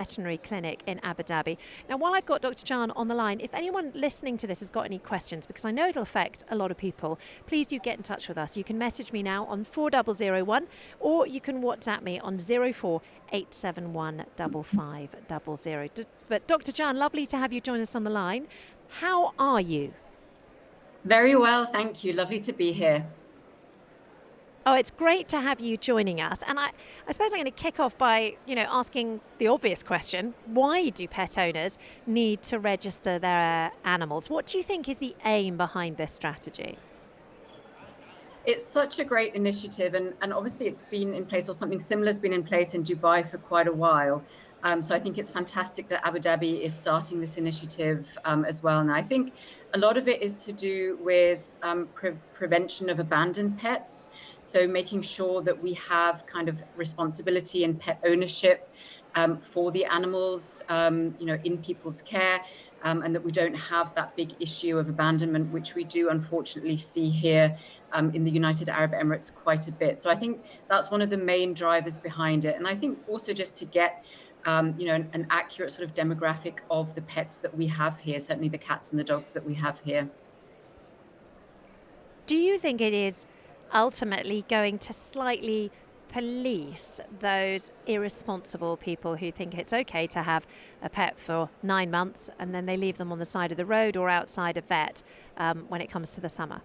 Veterinary Clinic in Abu Dhabi. Now, while I've got Dr. Jan on the line, if anyone listening to this has got any questions, because I know it'll affect a lot of people, please do get in touch with us. You can message me now on 4001 or you can WhatsApp me on 04871 5500. But Dr. Jan, lovely to have you join us on the line. How are you? Very well, thank you. Lovely to be here. Oh, it's great to have you joining us. And I suppose I'm going to kick off by, asking the obvious question. Why do pet owners need to register their animals? What do you think is the aim behind this strategy? It's such a great initiative, and obviously it's been in place, or something similar has been in place in Dubai for quite a while. So I think it's fantastic that Abu Dhabi is starting this initiative as well. And I think a lot of it is to do with prevention of abandoned pets. So making sure that we have kind of responsibility and pet ownership for the animals, in people's care, and that we don't have that big issue of abandonment, which we do unfortunately see here in the United Arab Emirates quite a bit. So I think that's one of the main drivers behind it. And I think also just to get an accurate sort of demographic of the pets that we have here, certainly the cats and the dogs that we have here. Do you think it is ultimately going to slightly police those irresponsible people who think it's okay to have a pet for 9 months and then they leave them on the side of the road or outside a vet when it comes to the summer?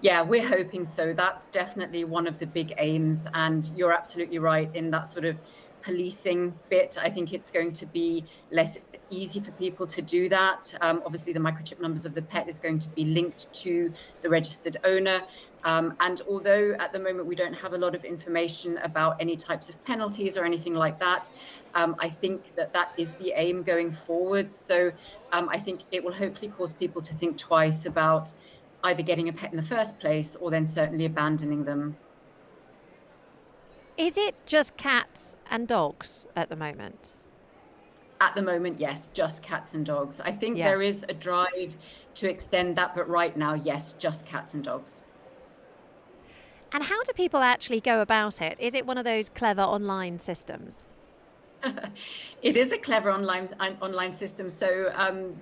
Yeah, we're hoping so. That's definitely one of the big aims. And you're absolutely right in that sort of policing bit. I think it's going to be less easy for people to do that. Obviously, the microchip numbers of the pet is going to be linked to the registered owner. And although at the moment we don't have a lot of information about any types of penalties or anything like that, I think that is the aim going forward. So I think it will hopefully cause people to think twice about either getting a pet in the first place or then certainly abandoning them. Is it just cats and dogs at the moment? At the moment, yes, just cats and dogs. I think Yeah. there is a drive to extend that, but right now, yes, just cats and dogs. And how do people actually go about it? Is it one of those clever online systems? It is a clever online system. So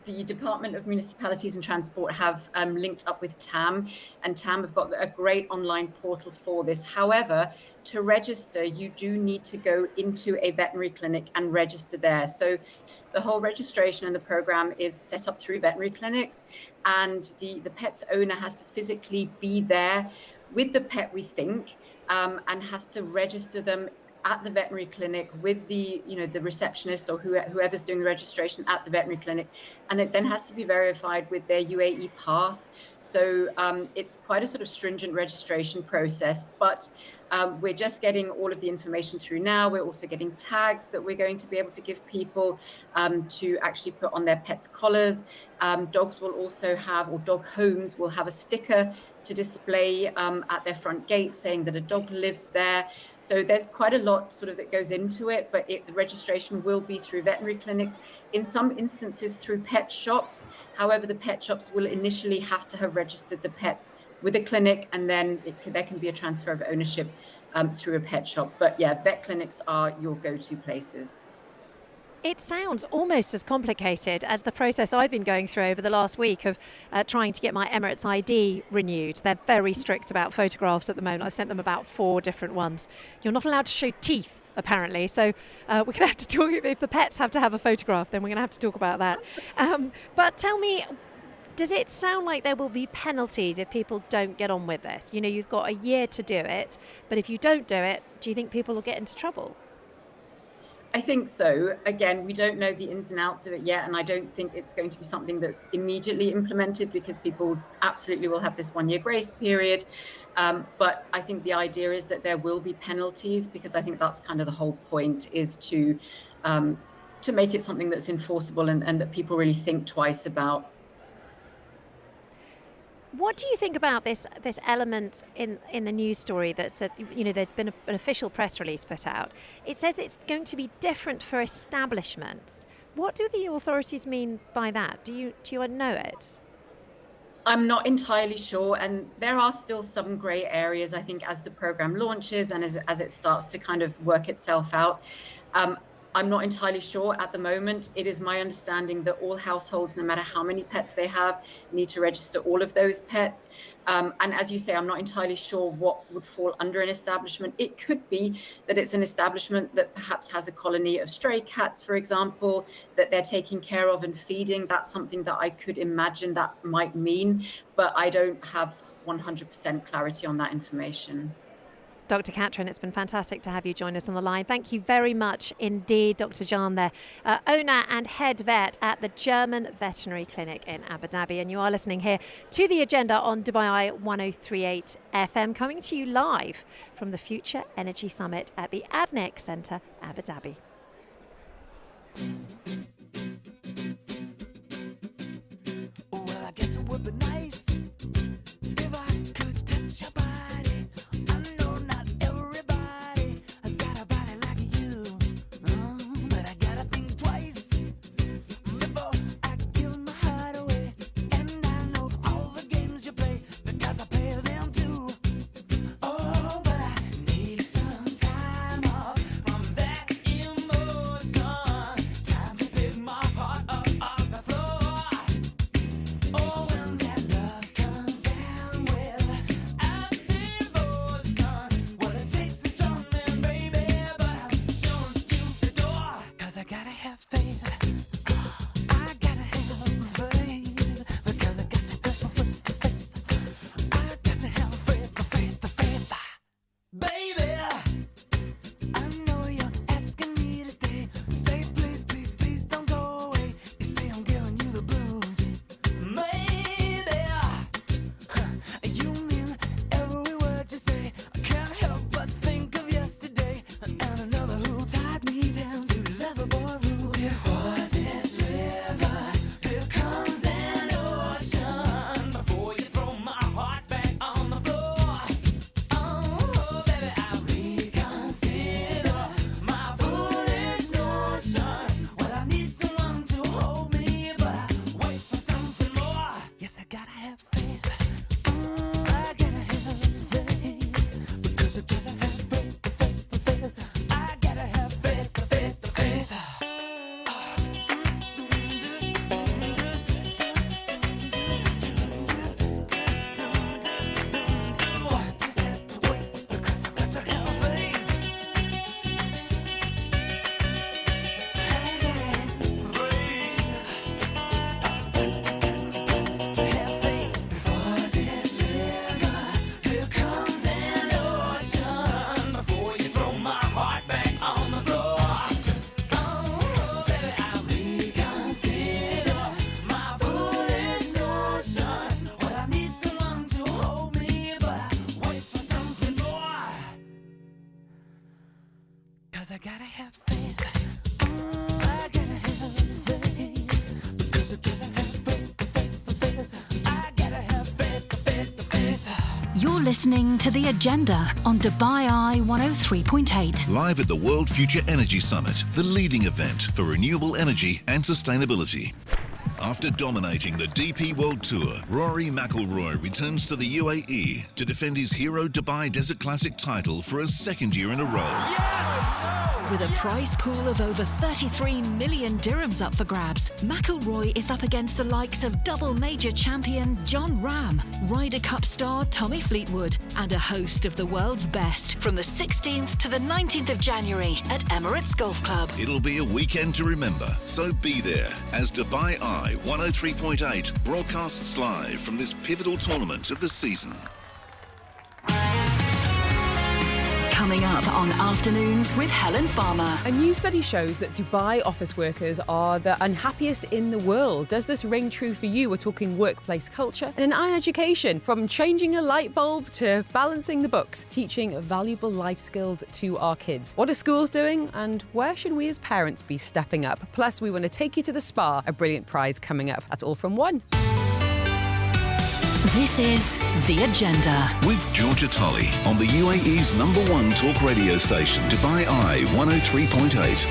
the Department of Municipalities and Transport have linked up with TAM, and TAM have got a great online portal for this. However, to register, you do need to go into a veterinary clinic and register there. So the whole registration and the program is set up through veterinary clinics, and the pet's owner has to physically be there with the pet, we think, and has to register them at the veterinary clinic with the receptionist or whoever's doing the registration at the veterinary clinic, and it then has to be verified with their UAE pass. So it's quite a sort of stringent registration process, but we're just getting all of the information through now. We're also getting tags that we're going to be able to give people to actually put on their pets' collars. Dogs will also have, or dog homes will have, a sticker to display at their front gate saying that a dog lives there. So there's quite a lot sort of that goes into it, but the registration will be through veterinary clinics, in some instances through pet shops. However, the pet shops will initially have to have registered the pets with a clinic, and then there can be a transfer of ownership through a pet shop. But yeah, vet clinics are your go-to places. It sounds almost as complicated as the process I've been going through over the last week of trying to get my Emirates ID renewed. They're very strict about photographs at the moment. I've sent them about 4 different ones. You're not allowed to show teeth, apparently. So we're going to have to talk, if the pets have to have a photograph, then we're going to have to talk about that. But tell me, does it sound like there will be penalties if people don't get on with this? You've got a year to do it, but if you don't do it, do you think people will get into trouble? I think so. Again, we don't know the ins and outs of it yet, and I don't think it's going to be something that's immediately implemented, because people absolutely will have this 1-year grace period. But I think the idea is that there will be penalties, because I think that's kind of the whole point, is to make it something that's enforceable and that people really think twice about. What do you think about this element in the news story that said, there's been an official press release put out? It says it's going to be different for establishments. What do the authorities mean by that? Do you know it? I'm not entirely sure, and there are still some grey areas, I think, as the program launches and as it starts to kind of work itself out. I'm not entirely sure at the moment. It is my understanding that all households, no matter how many pets they have, need to register all of those pets. And as you say, I'm not entirely sure what would fall under an establishment. It could be that it's an establishment that perhaps has a colony of stray cats, for example, that they're taking care of and feeding. That's something that I could imagine that might mean, but I don't have 100% clarity on that information. Dr. Katrin, it's been fantastic to have you join us on the line. Thank you very much indeed, Dr. Jan there, owner and head vet at the German Veterinary Clinic in Abu Dhabi. And you are listening here to The Agenda on Dubai 1038 FM, coming to you live from the Future Energy Summit at the ADNEC Centre, Abu Dhabi. Well, I guess it would be nice if I could touch your body. I know not everybody has got a body like you, but I gotta think twice before I give my heart away. And I know all the games you play because I play them too. Oh, but I need some time off from that emotion. Time to pick my heart up off the floor. Oh, when that love comes down with a devotion, well, it takes a strong man, baby, but I'm showing you the door. 'Cause I gotta have faith. I gotta have faith. Because I got to have faith. I got to have faith. Baby, I know you're asking me to stay. Say please, please, please don't go away. You say I'm giving you the blues. Maybe you mean every word you say. I can't help but think of yesterday and another who tied me down to lovable rules. Before this river, here comes an ocean. Before you throw my heart back on the floor. Oh, baby, I reconsider my foolish notion. Well, I need someone to hold me, but I wait for something more. Yes, I gotta have faith. I gotta have faith. Because I gotta have faith. I gotta have faith. Just have to wait because I got to have faith. I gotta have faith. To have faith. Before this river, here comes an ocean. Before you throw my heart back on the floor. Oh, baby, I reconsider my foolish notion. Well, I need someone to hold me, but I wait for something more. 'Cause I gotta have faith. I gotta have faith. Because I gotta have faith. I gotta have faith. You're listening to The Agenda on Dubai Eye 103.8. Live at the World Future Energy Summit, the leading event for renewable energy and sustainability. After dominating the DP World Tour, Rory McIlroy returns to the UAE to defend his Hero Dubai Desert Classic title for a second year in a row. With a prize pool of over 33 million dirhams up for grabs, McIlroy is up against the likes of double major champion John Ram, Ryder Cup star Tommy Fleetwood, and a host of the world's best from the 16th to the 19th of January at Emirates Golf Club. It'll be a weekend to remember, so be there as Dubai Eye 103.8 broadcasts live from this pivotal tournament of the season. Coming up on Afternoons with Helen Farmer. A new study shows that Dubai office workers are the unhappiest in the world. Does this ring true for you? We're talking workplace culture and in education, from changing a light bulb to balancing the books, teaching valuable life skills to our kids. What are schools doing and where should we as parents be stepping up? Plus, we want to take you to the spa, a brilliant prize coming up. That's all from one. This is The Agenda. With Georgia Tully on the UAE's #1 talk radio station, Dubai Eye 103.8.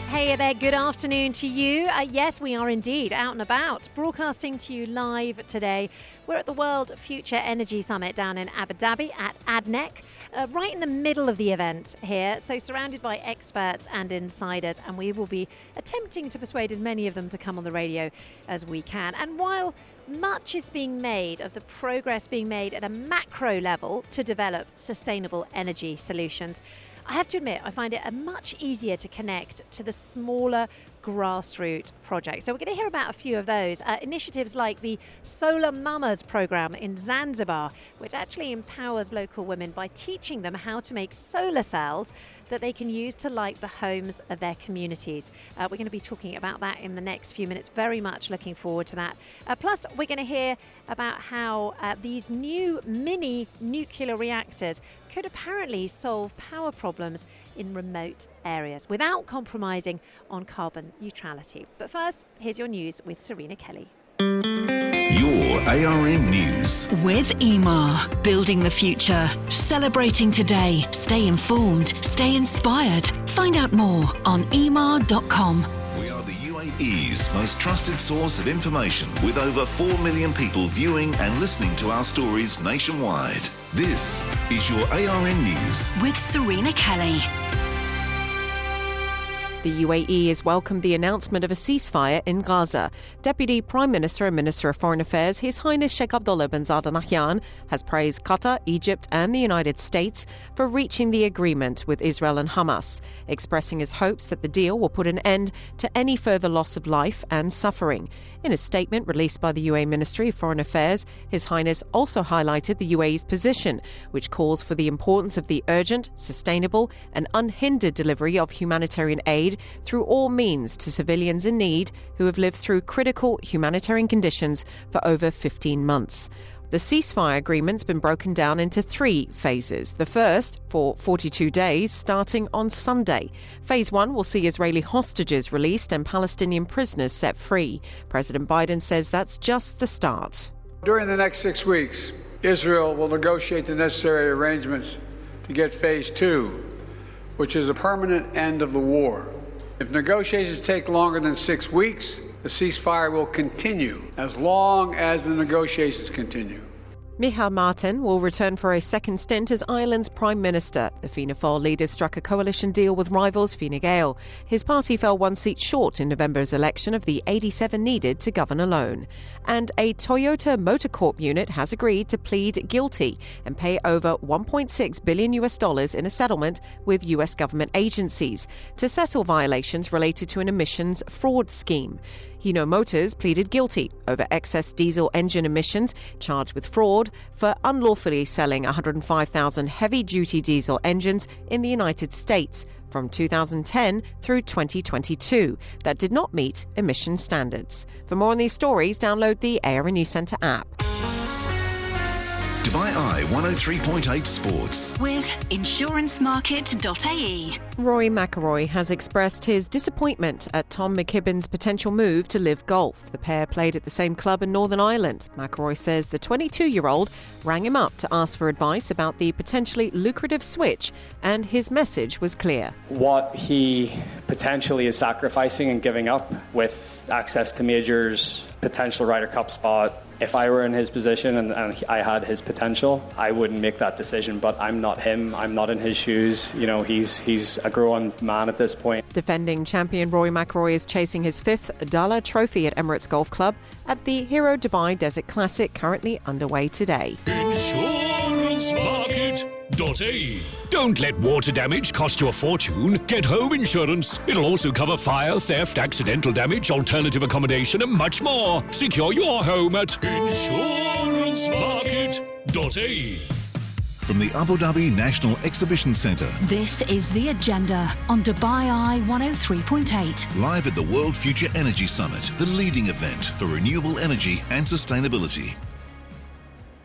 Hey there, good afternoon to you. Yes, we are indeed out and about, broadcasting to you live today. We're at the World Future Energy Summit down in Abu Dhabi at ADNEC. right in the middle of the event here, so surrounded by experts and insiders, and we will be attempting to persuade as many of them to come on the radio as we can. And while much is being made of the progress being made at a macro level to develop sustainable energy solutions, I have to admit I find it much easier to connect to the smaller grassroots projects. So we're going to hear about a few of those. Initiatives like the Solar Mamas program in Zanzibar, which actually empowers local women by teaching them how to make solar cells that they can use to light the homes of their communities. We're going to be talking about that in the next few minutes. Very much looking forward to that. Plus, we're going to hear about how these new mini nuclear reactors could apparently solve power problems in remote areas without compromising on carbon neutrality. But first, here's your news with Serena Kelly. Your ARN News. With EMAR, building the future, celebrating today. Stay informed, stay inspired. Find out more on emar.com. We are the UAE's most trusted source of information, with over 4 million people viewing and listening to our stories nationwide. This is your ARN News. With Serena Kelly. The UAE has welcomed the announcement of a ceasefire in Gaza. Deputy Prime Minister and Minister of Foreign Affairs, His Highness Sheikh Abdullah bin Zayed Al Nahyan, has praised Qatar, Egypt and the United States for reaching the agreement with Israel and Hamas, expressing his hopes that the deal will put an end to any further loss of life and suffering. In a statement released by the UAE Ministry of Foreign Affairs, His Highness also highlighted the UAE's position, which calls for the importance of the urgent, sustainable and unhindered delivery of humanitarian aid through all means to civilians in need who have lived through critical humanitarian conditions for over 15 months. The ceasefire agreement's been broken down into 3 phases. The first, for 42 days, starting on Sunday. Phase 1 will see Israeli hostages released and Palestinian prisoners set free. President Biden says that's just the start. During the next 6 weeks, Israel will negotiate the necessary arrangements to get Phase 2, which is a permanent end of the war. If negotiations take longer than 6 weeks, the ceasefire will continue as long as the negotiations continue. Michal Martin will return for a second stint as Ireland's Prime Minister. The Fianna Fáil leader struck a coalition deal with rivals Fine Gael. His party fell 1 seat short in November's election of the 87 needed to govern alone. And a Toyota Motor Corp unit has agreed to plead guilty and pay over $1.6 billion in a settlement with US government agencies to settle violations related to an emissions fraud scheme. Hino Motors pleaded guilty over excess diesel engine emissions, charged with fraud for unlawfully selling 105,000 heavy-duty diesel engines in the United States from 2010 through 2022 that did not meet emission standards. For more on these stories, download the ARN News Centre app. Dubai Eye 103.8 Sports. With insurancemarket.ae. Rory McIlroy has expressed his disappointment at Tom McKibben's potential move to live golf. The pair played at the same club in Northern Ireland. McIlroy says the 22-year-old rang him up to ask for advice about the potentially lucrative switch, and his message was clear. What he potentially is sacrificing and giving up with access to majors, potential Ryder Cup spot. If I were in his position and I had his potential, I wouldn't make that decision. But I'm not him. I'm not in his shoes. You know, he's a grown man at this point. Defending champion Rory McIlroy is chasing his 5th Dala Trophy at Emirates Golf Club at the Hero Dubai Desert Classic, currently underway today. InsuranceMarket.ae. Don't let water damage cost you a fortune. Get home insurance. It'll also cover fire, theft, accidental damage, alternative accommodation and much more. Secure your home at InsuranceMarket.ae. From the Abu Dhabi National Exhibition Centre. This is The Agenda on Dubai Eye 103.8. Live at the World Future Energy Summit, the leading event for renewable energy and sustainability.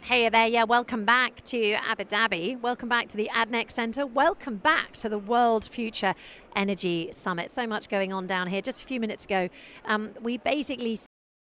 Hey there, yeah, welcome back to Abu Dhabi. Welcome back to the ADNEC Centre. Welcome back to the World Future Energy Summit. So much going on down here. Just a few minutes ago, we basically